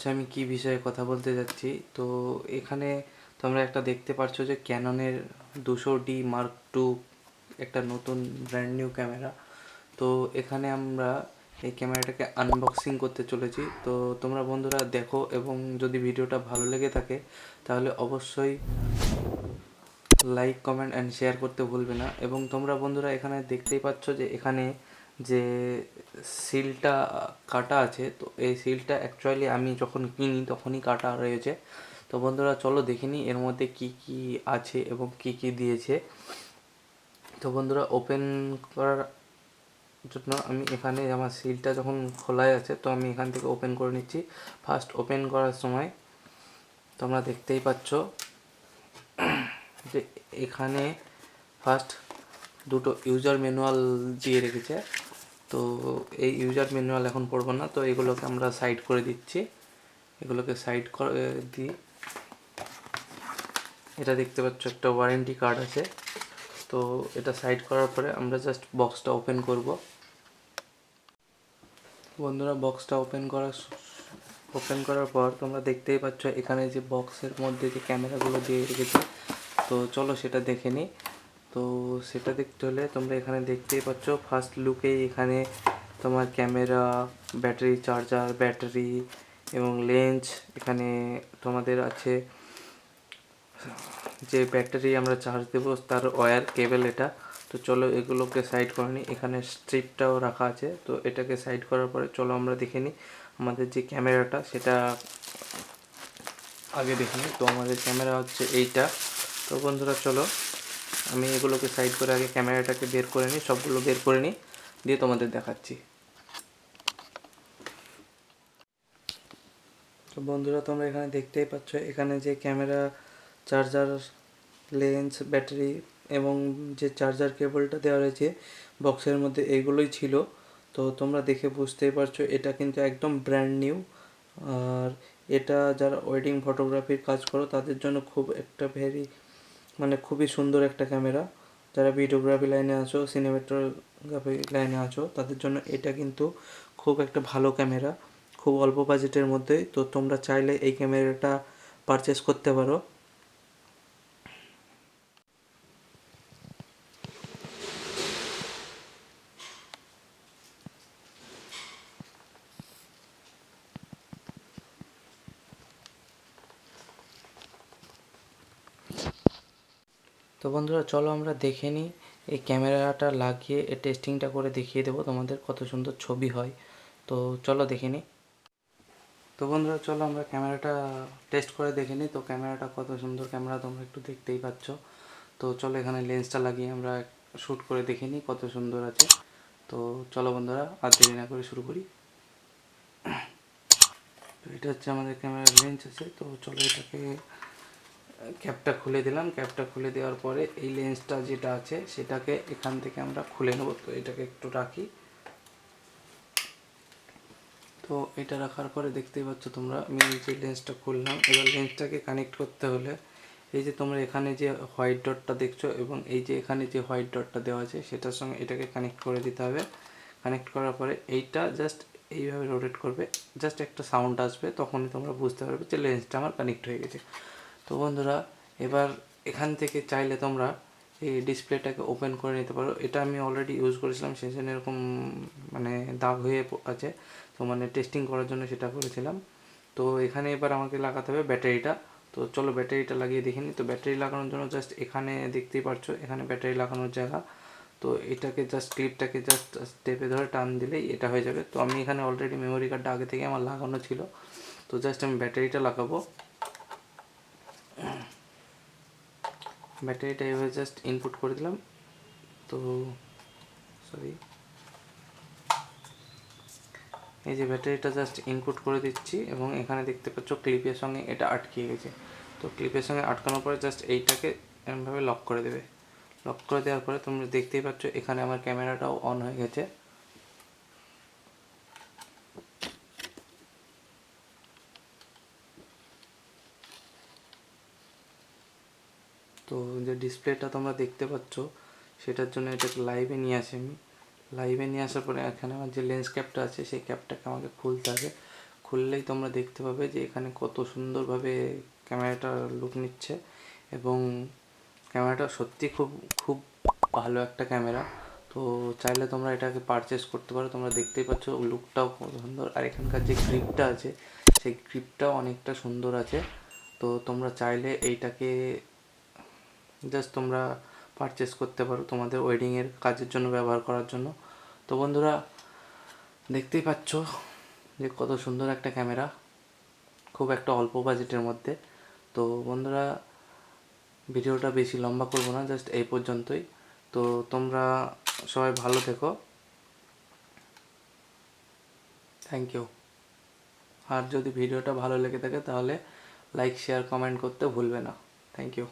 পারছো আমি কি বিষয়ে কথা বলতে যাচ্ছি। তো এখানে তোমরা একটা দেখতে পারছো যে ক্যাননের 200D Mark II একটা নতুন ব্র্যান্ড নিউ ক্যামেরা। তো এখানে আমরা এই ক্যামেরাটাকে আনবক্সিং করতে চলেছি। তো তোমরা বন্ধুরা দেখো, এবং যদি ভিডিওটা ভালো লেগে থাকে তাহলে অবশ্যই লাইক, কমেন্ট অ্যান্ড শেয়ার করতে ভুলবে না। এবং তোমরা বন্ধুরা এখানে দেখতেই পাচ্ছ যে এখানে যে সিলটা কাটা আছে, তো এই সিলটা অ্যাকচুয়ালি আমি যখন কিনি তখনই কাটা রয়েছে। তো বন্ধুরা চলো দেখে নিই এর মধ্যে কি কি আছে এবং কি কি দিয়েছে। তো বন্ধুরা ওপেন করার জন্য আমি এখানে আমার সিলটা যখন খোলাই আছে, তো আমি এখান থেকে ওপেন করে নিচ্ছি। ফার্স্ট ওপেন করার সময় তোমরা দেখতেই পাচ্ছ যে এখানে ফার্স্ট দুটো ইউজার ম্যানুয়াল দিয়ে রেখেছে। তো এই ইউজার ম্যানুয়াল এখন পড়বো না, তো এগুলোকে আমরা সাইড করে দিচ্ছি। এগুলোকে সাইড করে দিই। এটা দেখতে পাচ্ছ একটা ওয়ারেন্টি কার্ড আছে। তো এটা সাইড করার পরে আমরা জাস্ট বক্সটা ওপেন করব। বন্ধুরা বক্সটা ওপেন করার পর তোমরা দেখতেই পাচ্ছ এখানে যে বক্সের মধ্যে যে ক্যামেরাগুলো দিয়ে রেখেছে। তো চলো সেটা দেখে নিই। তো সেটা দেখতে হলে তোমরা এখানে দেখতেই পাচ্ছ ফার্স্ট লুকেই এখানে তোমার ক্যামেরা, ব্যাটারি চার্জার, ব্যাটারি এবং লেন্স। এখানে তোমাদের আছে যে ব্যাটারি আমরা চার্জ দেবো তার ওয়্যার কেবল এটা। তো চলো এগুলোকে সাইড করে নিই। এখানে স্ট্রিপটাও রাখা আছে। তো এটাকে সাইড করার পরে চলো আমরা দেখে নিই আমাদের যে ক্যামেরাটা, সেটা আগে দেখে নিই। তো আমাদের ক্যামেরা হচ্ছে এইটা। তো বন্ধুরা চলো আমি এগুলোকে সাইড করে আগে ক্যামেরাটাকে বের করে নিই, সবগুলো বের করে নিই, দিয়ে তোমাদের দেখাচ্ছি। তো বন্ধুরা তোমরা এখানে দেখতেই পাচ্ছ এখানে যে ক্যামেরা, চার্জার, লেন্স, ব্যাটারি এবং যে চার্জার কেবলটা দেওয়া রয়েছে বক্সের মধ্যে, এইগুলোই ছিল। তো তোমরা দেখে বুঝতেই পারছো এটা কিন্তু একদম ব্র্যান্ড নিউ। আর এটা যারা ওয়েডিং ফটোগ্রাফির কাজ করো তাদের জন্য খুব একটা খুবই সুন্দর একটা ক্যামেরা। যারা ভিডিওগ্রাফি লাইনে আছো, সিনেমাটোগ্রাফি লাইনে আছো, তাদের জন্য এটা কিন্তু খুব একটা ভালো ক্যামেরা, খুব অল্প বাজেটের মধ্যে। তো তোমরা চাইলে এই ক্যামেরাটা পারচেস করতে পারো। তো বন্ধুরা চলো আমরা দেখে নিই এই ক্যামেরাটা লাগিয়ে এই টেস্টিংটা করে দেখিয়ে দেবো তোমাদের কত সুন্দর ছবি হয়। তো চলো দেখে নিই। তো বন্ধুরা চলো আমরা ক্যামেরাটা টেস্ট করে দেখে নিই। তো ক্যামেরাটা কত সুন্দর ক্যামেরা তোমরা একটু দেখতেই পাচ্ছ। তো চলো এখানে লেন্সটা লাগিয়ে আমরা শ্যুট করে দেখে নিই কত সুন্দর আছে। তো চলো বন্ধুরা আর দেরি না করে শুরু করি। তো এটা হচ্ছে আমাদের ক্যামেরার লেন্স আছে। তো চলো এটাকে ক্যাপটা খুলে দিলাম। ক্যাপটা খুলে দেওয়ার পরে এই লেন্সটা যেটা আছে সেটাকে এখান থেকে আমরা খুলে নেব। তো এটাকে একটু রাখি। তো এটা রাখার পরে দেখতেই পাচ্ছ তোমরা আমি যে লেন্সটা খুললাম। এবার লেন্সটাকে কানেক্ট করতে হলে এই যে তোমরা এখানে যে হোয়াইট ডটটা দেখছো এবং এই যে এখানে যে হোয়াইট ডটটা দেওয়া আছে সেটার সঙ্গে এটাকে কানেক্ট করে দিতে হবে। কানেক্ট করার পরে এইটা জাস্ট এইভাবে রোটেট করবে, জাস্ট একটা সাউন্ড আসবে, তখনই তোমরা বুঝতে পারবে যে লেন্সটা আমার কানেক্ট হয়ে গেছে। তো বন্ধুরা এবার এখান থেকে চাইলে তোমরা এই ডিসপ্লেটাকে ওপেন করে নিতে পারো। এটা আমি অলরেডি ইউজ করেছিলাম, সেই জন্য এরকম দাগ হয়ে আছে। তো টেস্টিং করার জন্য সেটা করেছিলাম। তো এখানে এবার আমাকে লাগাতে হবে ব্যাটারিটা। তো চলো ব্যাটারিটা লাগিয়ে দেখে নিই। তো ব্যাটারি লাগানোর জন্য জাস্ট এখানে দেখতেই পারছো এখানে ব্যাটারি লাগানোর জায়গা। তো এটাকে জাস্ট ক্লিপটাকে জাস্ট স্টেপে ধরে টান দিলেই এটা হয়ে যাবে। তো আমি এখানে অলরেডি মেমোরি কার্ডটা আগে থেকে আমার লাগানো ছিল। তো জাস্ট আমি ব্যাটারিটা লাগাবো। ব্যাটারিটা এভাবে জাস্ট ইনপুট করে দিলাম। তো সরি, এই যে ব্যাটারিটা জাস্ট ইনপুট করে দিচ্ছি এবং এখানে দেখতে পাচ্ছ ক্লিপের সঙ্গে এটা আটকে গেছে। তো ক্লিপের সঙ্গে আটকানোর পরে জাস্ট এইটাকে এমনভাবে লক করে দেবে। লক করে দেওয়ার পরে তোমরা দেখতেই পাচ্ছ এখানে আমার ক্যামেরাটাও অন হয়ে গেছে। তো যে ডিসপ্লেটা তোমরা দেখতে পাচ্ছ সেটার জন্য এটাকে লাইভে নিয়ে আসি আমি। লাইভে নিয়ে আসার পরে এখানে আমার যে লেন্স ক্যাপটা আছে সেই ক্যাপটাকে আমাকে খুলতে হবে। খুললেই তোমরা দেখতে পাবে যে এখানে কত সুন্দরভাবে ক্যামেরাটা লুক নিচ্ছে এবং ক্যামেরাটা সত্যি খুব খুব ভালো একটা ক্যামেরা। তো চাইলে তোমরা এটাকে পারচেস করতে পারো। তোমরা দেখতেই পাচ্ছ লুকটাও কত সুন্দর, আর এখানকার যে গ্রিপটা আছে সেই গ্রিপটাও অনেকটা সুন্দর আছে। তো তোমরা চাইলে এইটাকে জাস্ট তোমরা পারচেস করতে পারো তোমাদের ওয়েডিংয়ের কাজের জন্য ব্যবহার করার জন্য। তো বন্ধুরা দেখতেই পাচ্ছ যে কত সুন্দর একটা ক্যামেরা, খুব একটা অল্প বাজেটের মধ্যে। তো বন্ধুরা ভিডিওটা বেশি লম্বা করব না, জাস্ট এই পর্যন্তই। তো তোমরা সবাই ভালো থেকো, থ্যাংক ইউ। আর যদি ভিডিওটা ভালো লেগে থাকে তাহলে লাইক শেয়ার কমেন্ট করতে ভুলবে না। Thank you.